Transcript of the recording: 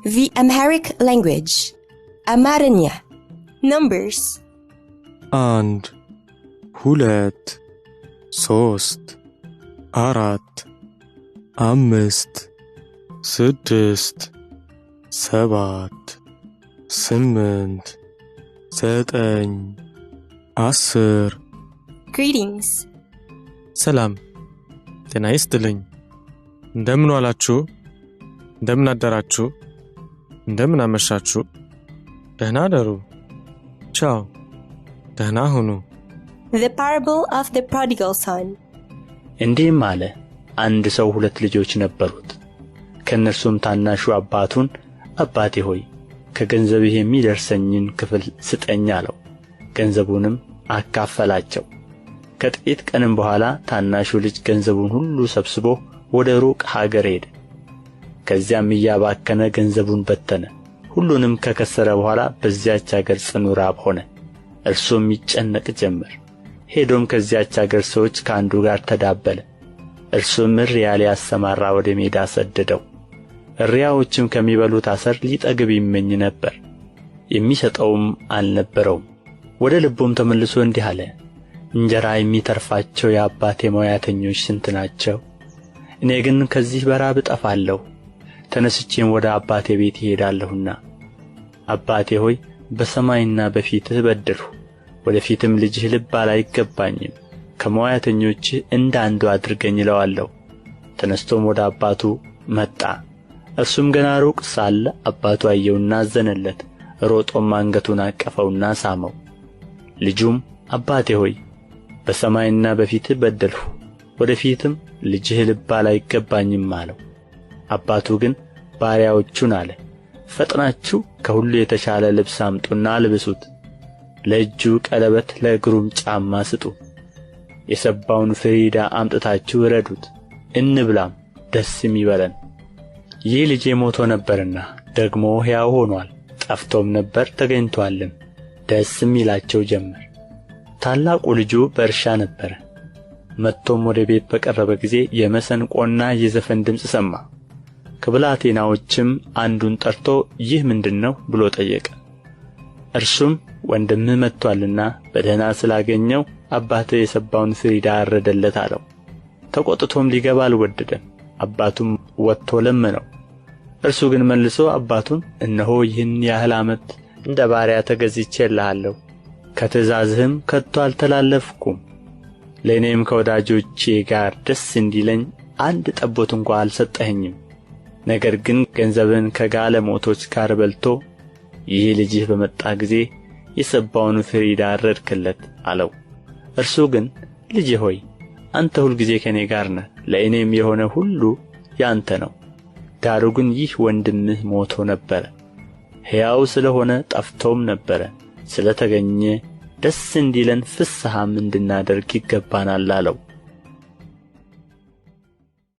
The Amharic language. Amharኛ. Numbers. 1 2 3 4 5 6 7 8 9 10 Greetings. ሰላም ጤና ይስጥልኝ። እንደምን ዋላችሁ? እንደምን አደራችሁ? እንደምን አመሻችሁ? ደህና አደሩ። ቻው። ደህና ሁኑ። The parable of the prodigal son. እንዲህም አለ። አንድ ሰው 2 ልጆች ነበሩት። ከእነርሱም ታናሹ አባቱን አባቴ ሆይ ከገንዘብህ የሚደርሰኝን ክፍል ስጠኝ አለው። ገንዘቡንም አካፈላቸው። ከጥቂት ቀንም በኋላ ታናሹ ልጅ ገንዘቡን ሁሉ ሰብስቦ ወደ ሩቅ ሀገር ሄደ። ከዚያም እያባከነ ገንዘቡን በተነ። ሁሉንም ከከሰረ በኋላ በዚያች አገር ጽኑ ራብ ሆነ። እርሱም ይጨነቅ ጀመር። ሄዶም ከዚያች አገር ሰዎች ከአንዱ ጋር ተዳበለ። እርሱም እሪያ ሊያሰማራ ወደ ሜዳ ሰደደው። እሪያዎችም ከሚበሉት አሰር ሊጠግብ ይመኝ ነበር፣ የሚሰጠውም አልነበረውም። ወደ ልቡም ተመልሶ እንዲህ አለ፣ እንጀራ የሚተርፋቸው የአባቴ ሞያተኞች ስንት ናቸው? እኔ ግን ከዚህ በራብ እጠፋለሁ። ተነስቼም ወደ አባቴ ቤት እሄዳለሁና አባቴ ሆይ በሰማይና በፊትህ በደልሁ፣ ወደ ፊትም ልጅህ ልባል አይገባኝም። ከሞያተኞችህ እንደ አንዱ አድርገኝ እለዋለሁ። ተነስቶም ወደ አባቱ መጣ። እርሱም ገና ሩቅ ሳለ አባቱ አየውና አዘነለት። ሮጦም አንገቱን አቀፈውና ሳመው። ልጁም አባቴ ሆይ በሰማይና በፊትህ በደልሁ፣ ወደ ፊትም ልጅህ ልባል አይገባኝም አለው። አባቱ ግን ባሪያዎቹን አለ፣ ፈጥናችሁ ከሁሉ የተሻለ ልብስ አምጡና አልብሱት፣ ለእጁ ቀለበት ለእግሩም ጫማ ስጡ፣ የሰባውን ፍሪዳ አምጥታችሁ እረዱት፣ እንብላም ደስም ይበለን። ይህ ልጄ ሞቶ ነበርና ደግሞ ሕያው ሆኖአል፣ ጠፍቶም ነበር ተገኝቶአልም፣ ደስም ይላቸው ጀመር። ታላቁ ልጁ በእርሻ ነበረ። መጥቶም ወደ ቤት በቀረበ ጊዜ የመሰንቆና የዘፈን ድምፅ ሰማ። ከብላቴናዎችም አንዱን ጠርቶ ይህ ምንድር ነው ብሎ ጠየቀ። እርሱም ወንድምህ መጥቶአልና በደህና ስላገኘው አባትህ የሰባውን ፍሪዳ አረደለት አለው። ተቈጥቶም ሊገባ አልወደደም። አባቱም ወጥቶ ለመነው። እርሱ ግን መልሶ አባቱን እነሆ ይህን ያህል ዓመት እንደ ባሪያ ተገዝቼልሃለሁ፣ ከትእዛዝህም ከቶ አልተላለፍኩም። ለእኔም ከወዳጆቼ ጋር ደስ እንዲለኝ አንድ ጠቦት እንኳ አልሰጠኸኝም። ነገር ግን ገንዘብን ከጋለሞቶች ጋር በልቶ ይህ ልጅህ በመጣ ጊዜ የሰባውን ፍሪዳ አረድክለት አለው። እርሱ ግን ልጄ ሆይ አንተ ሁልጊዜ ከእኔ ጋር ነህ፣ ለእኔም የሆነ ሁሉ ያንተ ነው። ዳሩ ግን ይህ ወንድምህ ሞቶ ነበረ፣ ሕያው ስለ ሆነ ጠፍቶም ነበረ፣ ስለ ተገኘ ደስ እንዲለን ፍስሐም እንድናደርግ ይገባናል አለው።